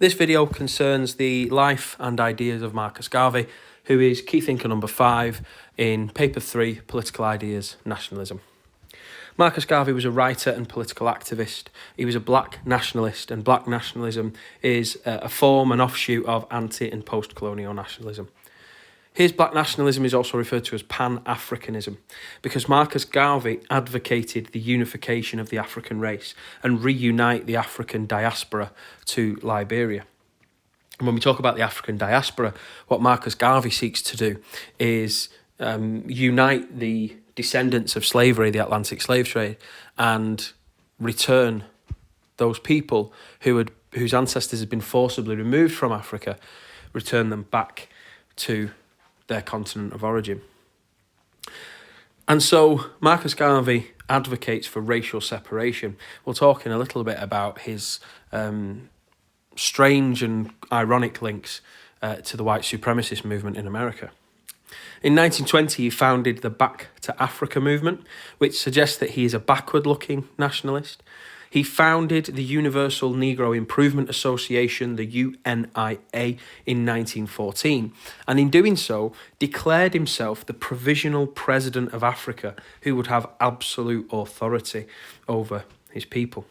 This video concerns the life and ideas of Marcus Garvey, who is key thinker number 5 in paper 3, Political Ideas, Nationalism. Marcus Garvey was a writer and political activist. He was a black nationalist, and black nationalism is a form and offshoot of anti- and post-colonial nationalism. His black nationalism is also referred to as Pan-Africanism because Marcus Garvey advocated the unification of the African race and reunite the African diaspora to Liberia. And when we talk about the African diaspora, what Marcus Garvey seeks to do is unite the descendants of slavery, the Atlantic slave trade, and return those people whose ancestors had been forcibly removed from Africa, return them back to their continent of origin. And so Marcus Garvey advocates for racial separation. We'll talk in a little bit about his strange and ironic links to the white supremacist movement in America. In 1920, he founded the Back to Africa movement, which suggests that he is a backward-looking nationalist. He founded the Universal Negro Improvement Association, the UNIA, in 1914, and in doing so, declared himself the provisional president of Africa, who would have absolute authority over his people.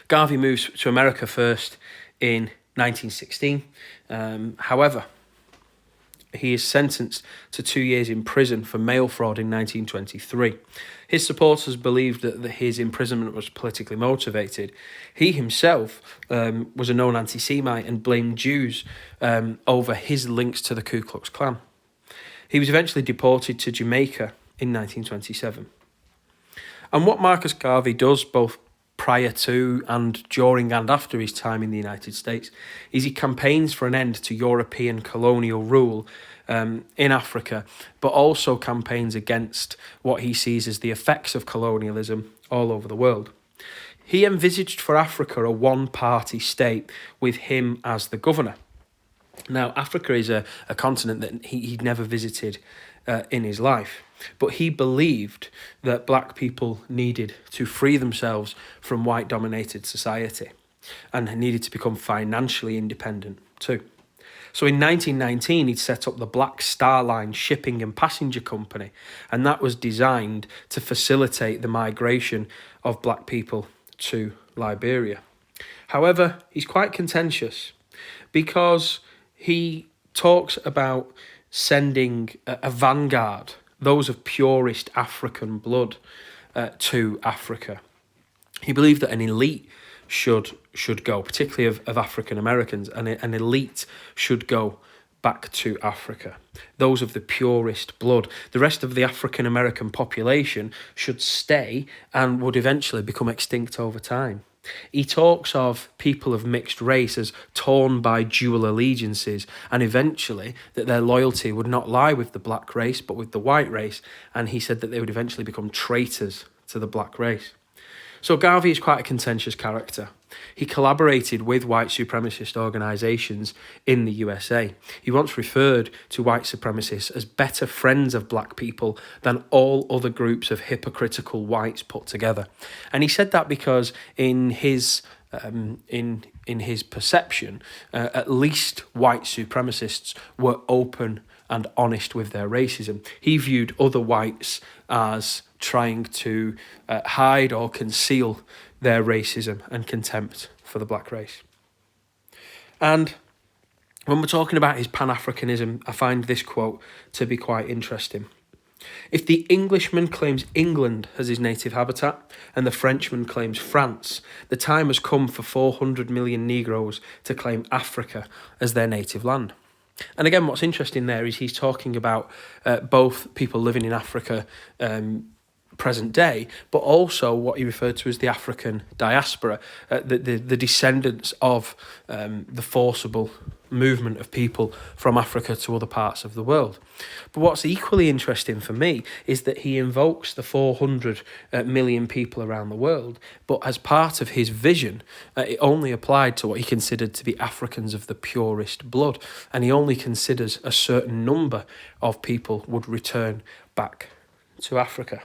Garvey moves to America first in 1916. However, he is sentenced to 2 years in prison for mail fraud in 1923. His supporters believed that his imprisonment was politically motivated. He himself was a known anti-Semite and blamed Jews over his links to the Ku Klux Klan. He was eventually deported to Jamaica in 1927. And what Marcus Garvey does, both prior to and during and after his time in the United States, is he campaigns for an end to European colonial rule in Africa, but also campaigns against what he sees as the effects of colonialism all over the world. He envisaged for Africa a one-party state with him as the governor. Now, Africa is a continent that he'd never visited in his life, but he believed that black people needed to free themselves from white-dominated society and needed to become financially independent too. So in 1919, he'd set up the Black Star Line shipping and passenger company, and that was designed to facilitate the migration of black people to Liberia. However, he's quite contentious because he talks about sending a vanguard, those of purest African blood, to Africa. He believed that an elite should go, particularly of African Americans, and an elite should go back to Africa, those of the purest blood. The rest of the African American population should stay and would eventually become extinct over time. He talks of people of mixed race as torn by dual allegiances, and eventually that their loyalty would not lie with the black race but with the white race, and he said that they would eventually become traitors to the black race. So Garvey is quite a contentious character. He collaborated with white supremacist organisations in the USA. He once referred to white supremacists as better friends of black people than all other groups of hypocritical whites put together. And he said that because in his perception, at least white supremacists were open and honest with their racism. He viewed other whites as trying to hide or conceal their racism and contempt for the black race. And when we're talking about his Pan-Africanism, I find this quote to be quite interesting. If the Englishman claims England as his native habitat and the Frenchman claims France, the time has come for 400 million Negroes to claim Africa as their native land. And again, what's interesting there is he's talking about both people living in Africa present day, but also what he referred to as the African diaspora, the descendants of the forcible movement of people from Africa to other parts of the world. But what's equally interesting for me is that he invokes the 400 million people around the world, but as part of his vision, it only applied to what he considered to be Africans of the purest blood, and he only considers a certain number of people would return back to Africa.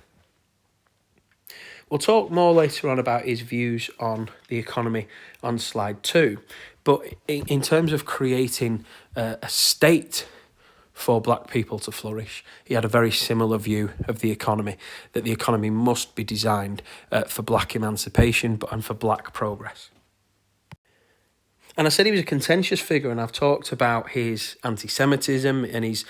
We'll talk more later on about his views on the economy on slide 2. But in terms of creating a state for black people to flourish, he had a very similar view of the economy, that the economy must be designed for black emancipation and for black progress. And I said he was a contentious figure, and I've talked about his anti-Semitism and his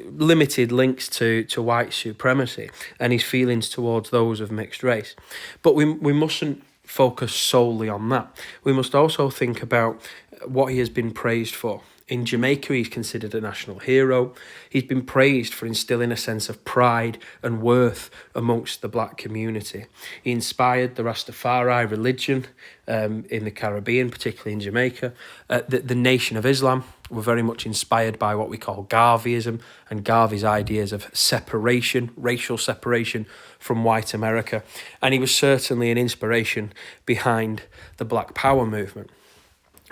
limited links to white supremacy and his feelings towards those of mixed race. But we mustn't focus solely on that. We must also think about what he has been praised for. In Jamaica, he's considered a national hero. He's been praised for instilling a sense of pride and worth amongst the black community. He inspired the Rastafari religion in the Caribbean, particularly in Jamaica. The Nation of Islam were very much inspired by what we call Garveyism and Garvey's ideas of separation, racial separation from white America. And he was certainly an inspiration behind the Black Power movement.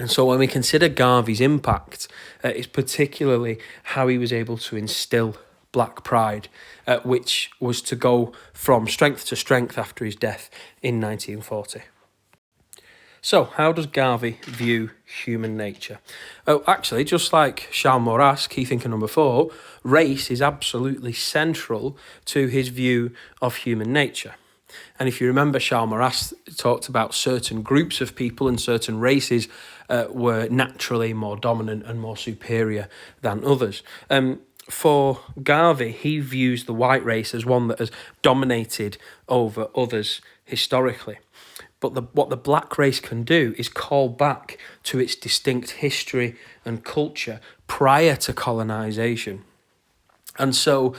And so when we consider Garvey's impact, it's particularly how he was able to instill black pride, which was to go from strength to strength after his death in 1940. So how does Garvey view human nature? Oh, actually, just like Charles Maurras, key thinker number 4, race is absolutely central to his view of human nature. And if you remember, Charles Maurras talked about certain groups of people and certain races were naturally more dominant and more superior than others. For Garvey, he views the white race as one that has dominated over others historically. But what the black race can do is call back to its distinct history and culture prior to colonisation. And so,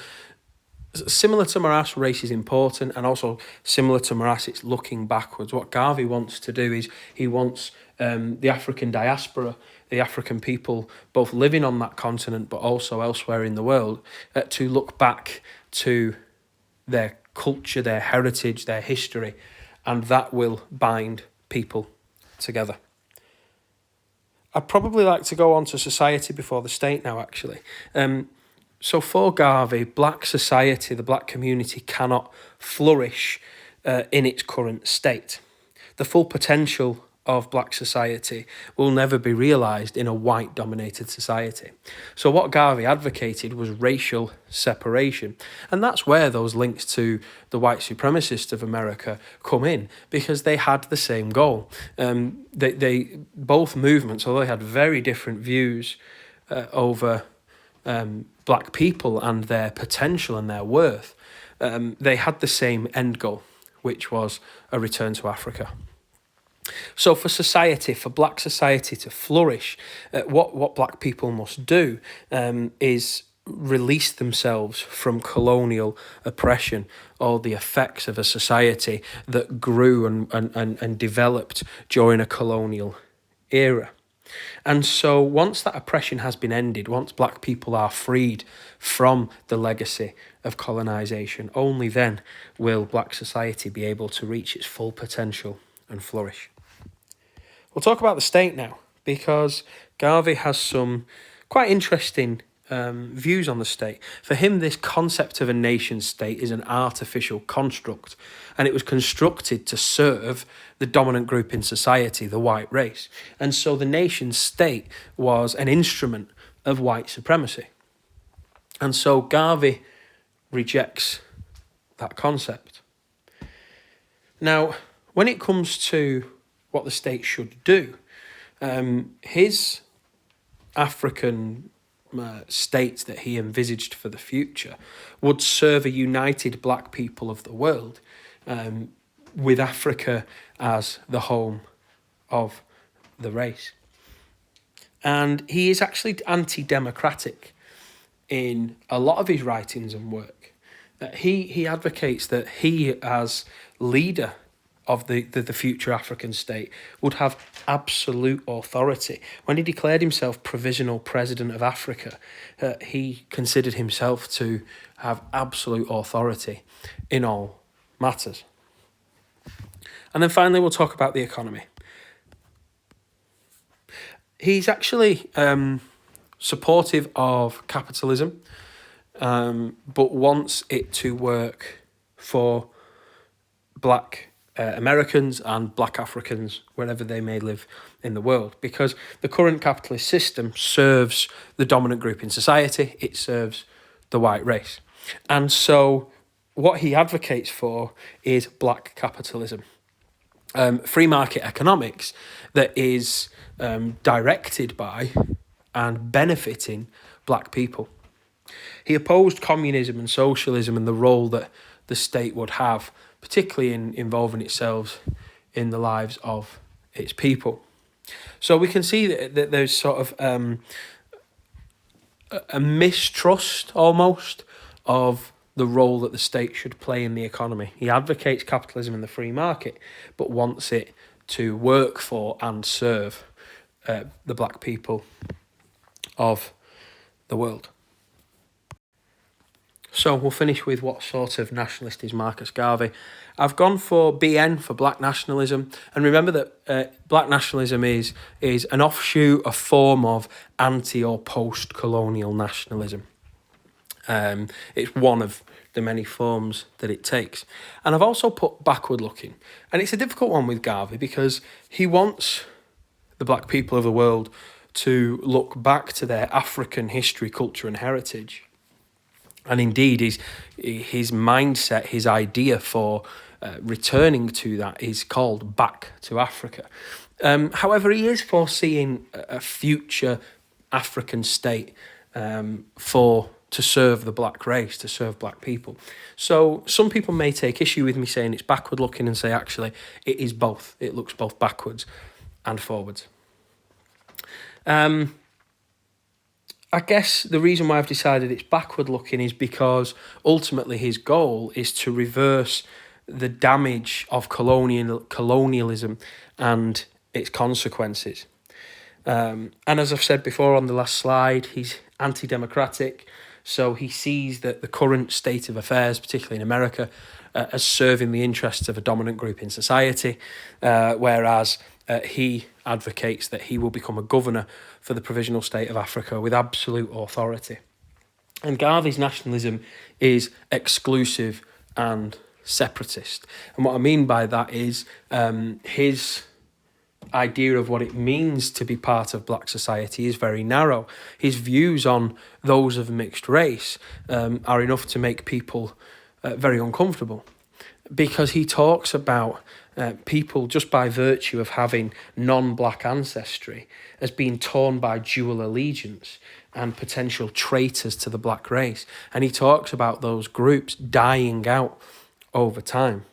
similar to Maurras, race is important, and also similar to Maurras, it's looking backwards. What Garvey wants to do is he wants the African diaspora, the African people, both living on that continent but also elsewhere in the world, to look back to their culture, their heritage, their history, and that will bind people together. I'd probably like to go on to society before the state now, actually. So for Garvey, black society, the black community, cannot flourish in its current state. The full potential of black society will never be realised in a white-dominated society. So what Garvey advocated was racial separation. And that's where those links to the white supremacists of America come in, because they had the same goal. They both movements, although they had very different views over black people and their potential and their worth, they had the same end goal, which was a return to Africa. So for society, for black society to flourish, what black people must do is release themselves from colonial oppression or the effects of a society that grew and developed during a colonial era. And so once that oppression has been ended, once black people are freed from the legacy of colonisation, only then will black society be able to reach its full potential and flourish. We'll talk about the state now, because Garvey has some quite interesting views on the state. For him, this concept of a nation state is an artificial construct, and it was constructed to serve the dominant group in society, the white race. And so the nation state was an instrument of white supremacy. And so Garvey rejects that concept. Now, when it comes to what the state should do, his African state that he envisaged for the future would serve a united black people of the world, with Africa as the home of the race. And he is actually anti-democratic in a lot of his writings and work. He advocates that he, as leader of the future African state, would have absolute authority. When he declared himself provisional president of Africa, he considered himself to have absolute authority in all matters. And then finally, we'll talk about the economy. He's actually supportive of capitalism, but wants it to work for black Americans and black Africans, wherever they may live in the world, because the current capitalist system serves the dominant group in society, it serves the white race. And so what he advocates for is black capitalism, free market economics that is directed by and benefiting black people. He opposed communism and socialism and the role that the state would have, particularly in involving itself in the lives of its people. So we can see that there's sort of a mistrust almost of the role that the state should play in the economy. He advocates capitalism in the free market, but wants it to work for and serve the black people of the world. So we'll finish with what sort of nationalist is Marcus Garvey. I've gone for BN, for black nationalism. And remember that black nationalism is an offshoot, a form of anti or post-colonial nationalism. It's one of the many forms that it takes. And I've also put backward looking. And it's a difficult one with Garvey because he wants the black people of the world to look back to their African history, culture and heritage. And indeed, his mindset, his idea for returning to that is called Back to Africa. However, he is foreseeing a future African state to serve the black race, to serve black people. So some people may take issue with me saying it's backward looking and say, actually, it is both. It looks both backwards and forwards. I guess the reason why I've decided it's backward looking is because ultimately his goal is to reverse the damage of colonialism and its consequences. And as I've said before on the last slide, he's anti-democratic. So he sees that the current state of affairs, particularly in America, as serving the interests of a dominant group in society, whereas he advocates that he will become a governor for the provisional state of Africa with absolute authority. And Garvey's nationalism is exclusive and separatist. And what I mean by that is his idea of what it means to be part of black society is very narrow. His views on those of mixed race are enough to make people very uncomfortable, because he talks about people, just by virtue of having non-black ancestry, as being torn by dual allegiance and potential traitors to the black race. And he talks about those groups dying out over time.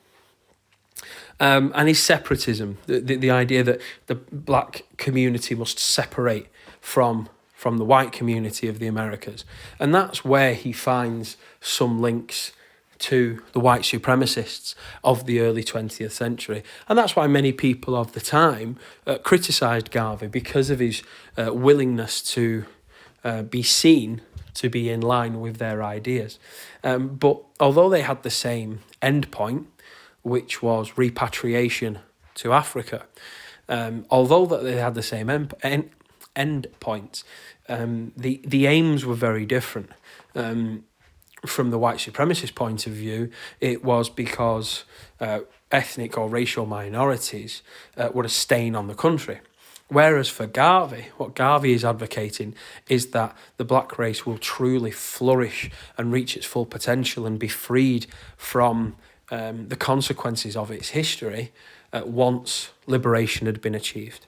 And his separatism, the idea that the black community must separate from the white community of the Americas. And that's where he finds some links to the white supremacists of the early 20th century. And that's why many people of the time criticised Garvey, because of his willingness to be seen to be in line with their ideas. But although they had the same end point, which was repatriation to Africa, although that they had the same end points, the aims were very different. From the white supremacist point of view, it was because ethnic or racial minorities were a stain on the country. Whereas for Garvey, what Garvey is advocating is that the black race will truly flourish and reach its full potential and be freed from the consequences of its history once liberation had been achieved.